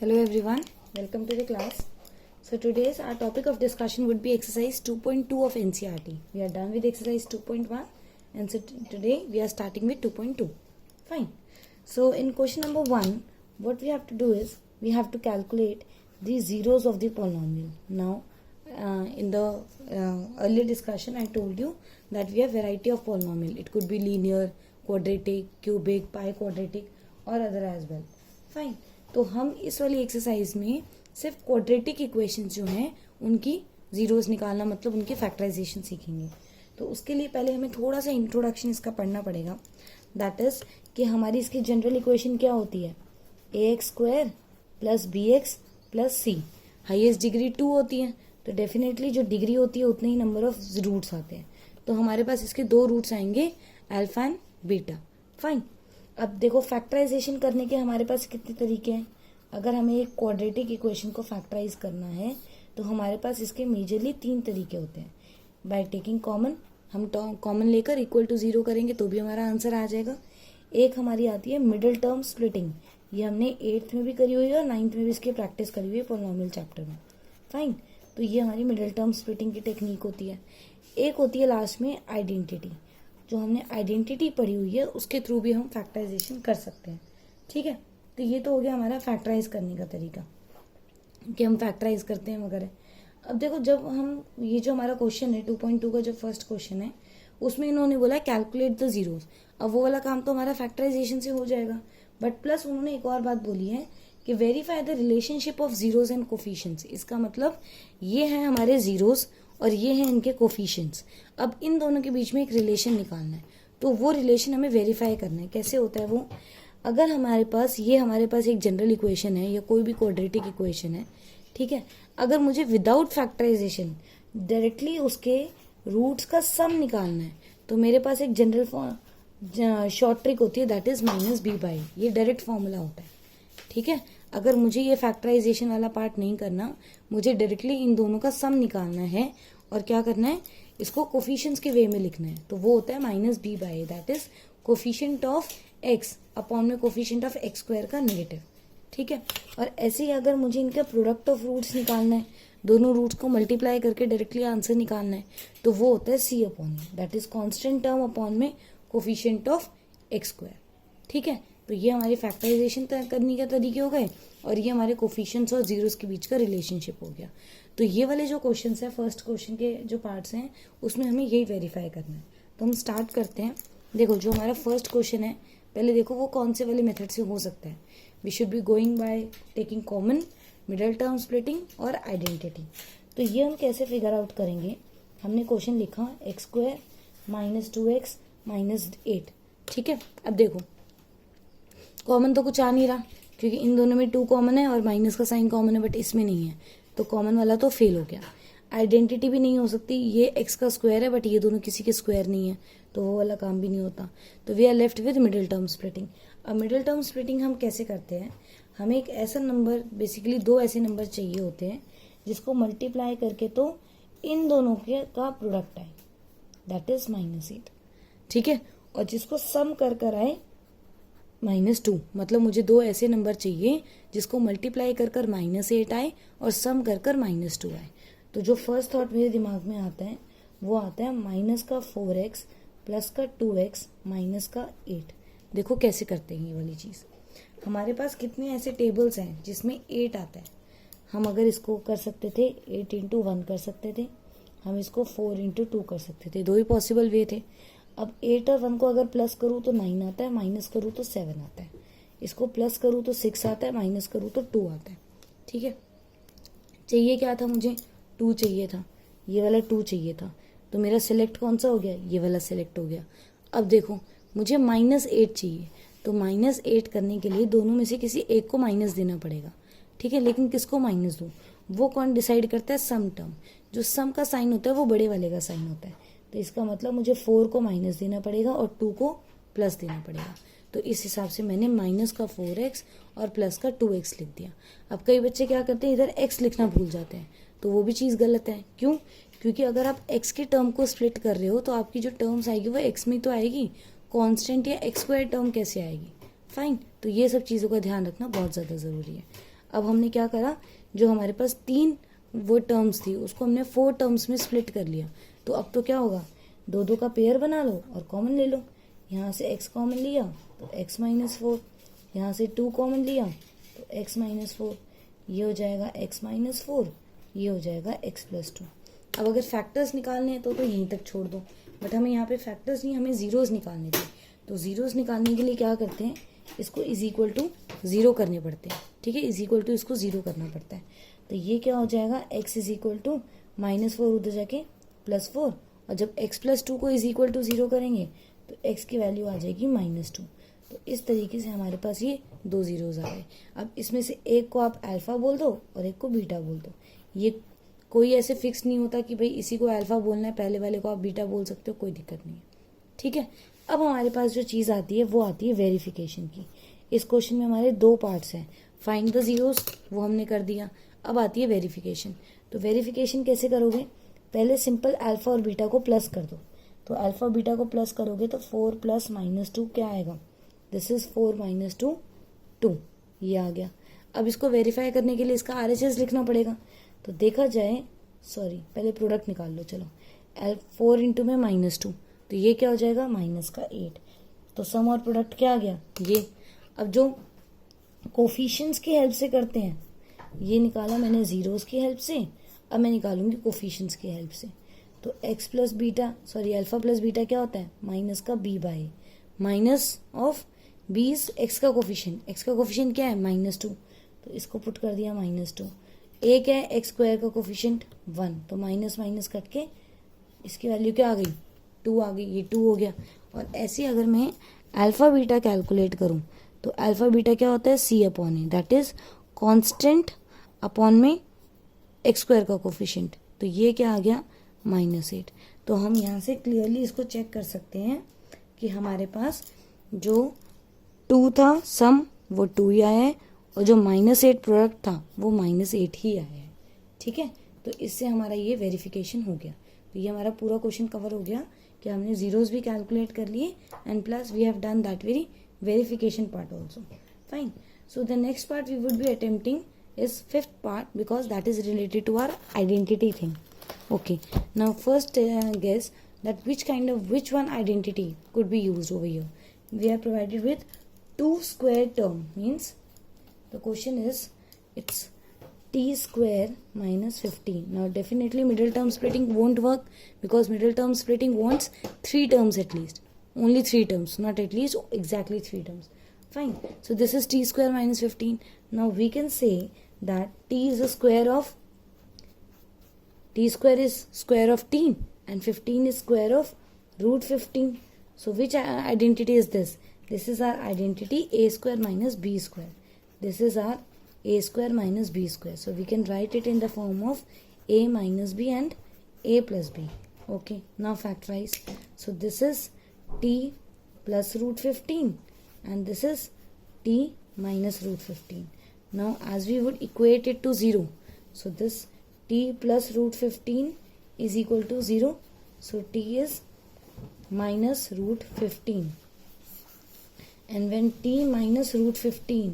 Hello everyone, welcome to the class. So today's our topic of discussion would be exercise 2.2 of NCERT. We are done with exercise 2.1 and so today we are starting with 2.2. Fine. So in question number 1, what we have to do is we have to calculate the zeros of the polynomial. Now in the earlier discussion I told you that we have variety of polynomial. It could be linear, quadratic, cubic, pi quadratic और other as well. Fine. तो हम इस वाली exercise में सिर्फ quadratic equations जो हैं उनकी जीरोस निकालना मतलब उनके फैक्टराइजेशन सीखेंगे. तो उसके लिए पहले हमें थोड़ा सा इंट्रोडक्शन इसका पढ़ना पड़ेगा. दैट इज कि हमारी इसकी जनरल इक्वेशन क्या होती है, ax² plus bx plus c. Highest degree 2 होती है तो डेफिनेटली जो डिग्री होती है उतने ही नंबर ऑफ रूट्स आते हैं. तो हमारे पास इसके 2 रूट्स आएंगे, अल्फा एंड बीटा. फाइन. अब देखो फैक्टराइजेशन करने के हमारे पास कितने तरीके हैं. अगर हमें एक क्वाड्रेटिक इक्वेशन को फैक्टराइज करना है तो हमारे पास इसके मेजरली 3 तरीके होते हैं. बाय टेकिंग कॉमन, हम कॉमन लेकर इक्वल टू 0 करेंगे तो भी हमारा आंसर आ जाएगा. एक हमारी आती है मिडिल टर्म स्प्लिटिंग. ये हमने 8th में भी करी हुई है और 9th में भी इसकी प्रैक्टिस करी हुई है पॉलिनोमियल चैप्टर में. फाइन. तो ये हमारी मिडिल टर्म स्प्लिटिंग की टेक्निक होती है. एक होती है लास्ट में आइडेंटिटी. जो हमने आइडेंटिटी पढ़ी हुई है उसके थ्रू भी हम फैक्टराइजेशन कर सकते हैं. ठीक है. तो ये तो हो गया हमारा फैक्टराइज करने का तरीका कि हम फैक्टराइज करते हैं वगैरह. अब देखो जब हम ये जो हमारा क्वेश्चन है 2.2 का जो फर्स्ट क्वेश्चन है उसमें इन्होंने बोला कैलकुलेट द जीरोस. अब वो वाला काम तो हमारा फैक्टराइजेशन से हो जाएगा, बट प्लस उन्होंने एक और बात बोली है कि verify the relationship of zeros and coefficients. इसका मतलब ये है हमारे जीरोस और ये हैं इनके कोफिशिएंट्स. अब इन दोनों के बीच में एक रिलेशन निकालना है तो वो रिलेशन हमें वेरीफाई करना है. कैसे होता है वो, अगर हमारे पास एक जनरल इक्वेशन है या कोई भी क्वाड्रेटिक इक्वेशन है, ठीक है, अगर मुझे विदाउट फैक्टराइजेशन डायरेक्टली उसके रूट्स का सम निकालना है तो मेरे पास एक जनरल शॉर्ट ट्रिक होती है, दैट इज -b/a. ये डायरेक्ट फॉर्मूला होता है. ठीक है. अगर मुझे ये फैक्टराइजेशन वाला पार्ट नहीं करना, मुझे डायरेक्टली इन दोनों का सम निकालना है और क्या करना है, इसको कोफिशिएंट्स के वे में लिखना है. तो वो होता है -b/a, that is coefficient of x upon में कोफिशिएंट ऑफ x² का नेगेटिव. ठीक है. और ऐसे ही अगर मुझे इनका प्रोडक्ट ऑफ रूट्स निकालना है, दोनों रूट्स को मल्टीप्लाई करके डायरेक्टली आंसर निकालना है, तो वो होता है c अपॉन में, that is constant term upon में कोफिशिएंट ऑफ x². ठीक है. तो ये हमारी फैक्टराइजेशन करने के तरीके हो गए और ये हमारे कोफिशिएंट्स और जीरोस के बीच का रिलेशनशिप हो गया. तो ये वाले जो क्वेश्चन है, फर्स्ट क्वेश्चन के जो पार्ट्स हैं उसमें हमें यही वेरीफाई करना है. तो हम स्टार्ट करते हैं. देखो जो हमारा फर्स्ट क्वेश्चन है, पहले देखो वो कौन से वाले मेथड से हो सकता है. We should be going by taking common, middle term splitting और आइडेंटिटी. तो ये हम कैसे फिगर आउट करेंगे. हमने क्वेश्चन लिखा x² - 2x - 8. ठीक है. अब देखो कॉमन तो कुछ आ नहीं रहा क्योंकि इन दोनों में 2 कॉमन है और माइनस का साइन कॉमन है, बट इसमें नहीं है तो कॉमन वाला तो फेल हो गया. आइडेंटिटी भी नहीं हो सकती, ये x का स्क्वायर है बट ये दोनों किसी के स्क्वायर नहीं है तो वो वाला काम भी नहीं होता. तो we are left with middle term splitting. अब मिडिल टर्म स्प्लिटिंग हम कैसे करते हैं, हमें एक ऐसा नंबर, बेसिकली 2 ऐसे नंबर चाहिए होते हैं जिसको मल्टीप्लाई करके तो इन दोनों के का प्रोडक्ट आए, दैट इज -8. ठीक है. और जिसको सम कर आए -2. मतलब मुझे 2 ऐसे नंबर चाहिए जिसको मल्टीप्लाई कर -8 आए और सम कर -2 आए. तो जो फर्स्ट थॉट मेरे दिमाग में आता है वो आता है -4x प्लस का 2x माइनस का 8. देखो कैसे करते हैं ये वाली चीज़. हमारे पास कितने ऐसे टेबल्स हैं जिसमें 8 आता है. हम अगर इसको कर सकते थे 8 × 1 कर सकते थे, हम इसको 4 × 2 कर सकते थे. 2 ही पॉसिबल वे थे. अब 8 और 1 को अगर प्लस करूँ तो 9 आता है, माइनस करूँ तो 7 आता है. इसको प्लस करूँ तो 6 आता है, माइनस करूँ तो 2 आता है. ठीक है. चाहिए क्या था मुझे, 2 चाहिए था. ये वाला 2 चाहिए था तो मेरा सिलेक्ट कौन सा हो गया, ये वाला सिलेक्ट हो गया. अब देखो मुझे -8 चाहिए तो -8 करने के लिए दोनों में से किसी एक को माइनस देना पड़ेगा. ठीक है. लेकिन किसको माइनस दूँ, वो कौन डिसाइड करता है, सम टर्म. जो सम का साइन होता है वो बड़े वाले का साइन होता है. तो इसका मतलब मुझे 4 को माइनस देना पड़ेगा और 2 को प्लस देना पड़ेगा. तो इस हिसाब से मैंने -4x और प्लस का 2x लिख दिया. अब कई बच्चे क्या करते हैं, इधर x लिखना भूल जाते हैं तो वो भी चीज़ गलत है. क्यों, क्योंकि अगर आप x के टर्म को स्प्लिट कर रहे हो तो आपकी जो टर्म्स आएगी वो x में तो आएगी, कांस्टेंट या x² टर्म कैसे आएगी. फाइन. तो ये सब चीज़ों का ध्यान रखना बहुत ज़्यादा ज़रूरी है. अब हमने क्या करा, जो हमारे पास 3 वो टर्म्स थी उसको हमने 4 टर्म्स में स्प्लिट कर लिया। तो अब तो क्या होगा, 2 का पेयर बना लो और कॉमन ले लो। यहाँ से x कॉमन लिया तो x माइनस 4, यहाँ से 2 कॉमन लिया तो x माइनस 4, ये हो जाएगा x माइनस 4, ये हो जाएगा x प्लस 2। अब अगर फैक्टर्स निकालने हैं तो यहीं तक छोड़ दो, बट हमें यहाँ पे फैक्टर्स नहीं, हमें जीरोस निकालने थे। तो जीरोस निकालने के लिए क्या करते हैं, इसको इज इक्वल टू 0 करने पड़ते हैं। ठीक है, इज इक्वल टू इसको 0 करना पड़ता है। तो ये क्या हो जाएगा, x इज इक्वल टू -4 उधर जाके +4, और जब x प्लस 2 को इज इक्वल टू 0 करेंगे तो x की वैल्यू आ जाएगी -2। तो इस तरीके से हमारे पास ये 2 जीरोस आ गए। अब इसमें से एक को आप अल्फा बोल दो और एक को बीटा बोल दो। ये कोई ऐसे फिक्स नहीं होता कि भाई इसी को अल्फा बोलना है, पहले वाले को आप बीटा बोल सकते हो, कोई दिक्कत नहीं है। ठीक है, अब हमारे पास जो चीज़ आती है वो आती है वेरिफिकेशन की। इस क्वेश्चन में हमारे 2 पार्ट्स हैं, फाइंड द जीरोस वो हमने कर दिया, अब आती है वेरिफिकेशन। तो वेरिफिकेशन कैसे करोगे, पहले सिंपल अल्फा और बीटा को प्लस कर दो। तो अल्फा बीटा को प्लस करोगे तो 4 + -2 क्या आएगा, दिस इज 4 - 2 2, ये आ गया। अब इसको वेरीफाई करने के लिए इसका RHS लिखना पड़ेगा। तो देखा जाए, सॉरी पहले प्रोडक्ट निकाल लो, चलो 4 इंटू में -2 तो ये क्या हो जाएगा -8। तो सम और प्रोडक्ट क्या आ गया ये। अब जो कोफिशिएंट्स की हेल्प से करते हैं, ये निकाला मैंने जीरोस की हेल्प से, अब मैं निकालूंगी कोफिशिएंट्स की हेल्प से। तो x plus beta, sorry alpha plus beta क्या होता है, माइनस का b by minus of b is x का कोफिशिएंट, x का कोफिशिएंट क्या है -2, तो इसको पुट कर दिया -2। एक है x स्क्वायर का कोफिशिएंट 1, तो माइनस माइनस कट के इसकी वैल्यू क्या आ गई 2 आ गई, ये 2 हो गया। और ऐसे अगर मैं अल्फा बीटा कैलकुलेट करूं तो अल्फा बीटा क्या होता है c/a, that is constant upon में x स्क्वायर का कोफिशिएंट। तो ये क्या आ गया -8। तो हम यहाँ से क्लियरली इसको चेक कर सकते हैं कि हमारे पास जो 2 था सम वो 2 ही आया है, और जो -8 प्रोडक्ट था वो -8 ही आया है। ठीक है, तो इससे हमारा ये वेरिफिकेशन हो गया। तो ये हमारा पूरा क्वेश्चन कवर हो गया कि हमने जीरोस भी कैलकुलेट कर लिए and plus we have done that very verification part also. Fine, so the next part we would be attempting is 5th part because that is related to our identity thing. Okay, now first guess that which one identity could be used over here. We are provided with 2 square term, means the question is it's t square minus 15. Now definitely middle term splitting won't work because middle term splitting wants 3 terms at least, only 3 terms, not at least exactly 3 terms. Fine, so this is t square minus 15. Now we can say that t is a square of, t square is square of t and 15 is square of root 15. So which identity is this? This is our identity a square minus b square. This is our a square minus b square. So we can write it in the form of a minus b and a plus b. Okay, now factorize. So this is t plus root 15 and this is t minus root 15. Now as we would equate it to 0, so this t plus root 15 is equal to 0, so t is minus root 15, and when t minus root 15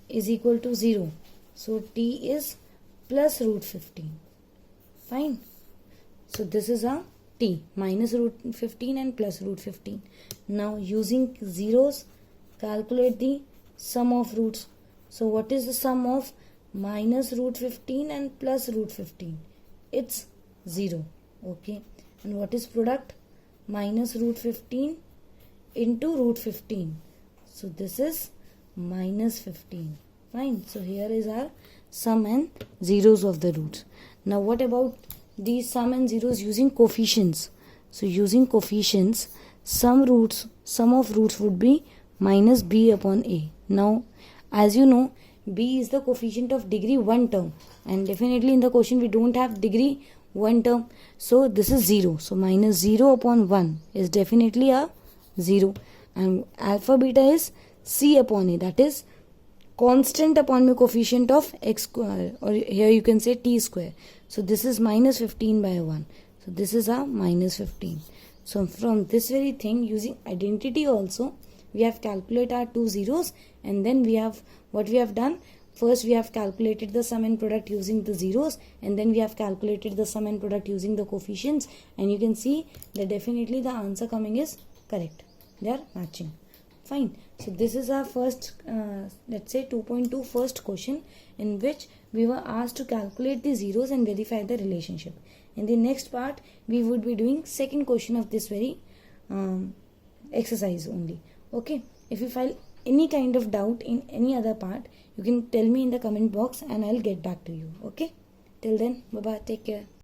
is equal to 0, so t is plus root 15. Fine, so this is a t minus root 15 and plus root 15. Now using zeros calculate the sum of roots. So what is the sum of minus root 15 and plus root 15? It's 0. Okay, and what is product? Minus root 15 into root 15. So this is minus 15. Fine, so here is our sum and zeros of the roots. Now what about these sum and zeros using coefficients? So using coefficients, sum of roots would be minus b upon a. Now as you know, b is the coefficient of degree 1 term, and definitely in the question we don't have degree 1 term, so this is 0. So minus 0 upon 1 is definitely a 0, and alpha beta is c upon a, that is constant upon the coefficient of x square, or here you can say t square. So this is minus 15 by 1, so this is a minus 15. So from this very thing, using identity also, we have calculated our 2 zeros, and then we have what we have done, First we have calculated the sum and product using the zeros, and then we have calculated the sum and product using the coefficients, and you can see that definitely the answer coming is correct. They are matching. Fine. So this is our first, let's say 2.2 first question, in which we were asked to calculate the zeros and verify the relationship. In the next part, we would be doing second question of this very exercise only. Okay. If you find any kind of doubt in any other part, you can tell me in the comment box and I'll get back to you. Okay. Till then, bye bye. Take care.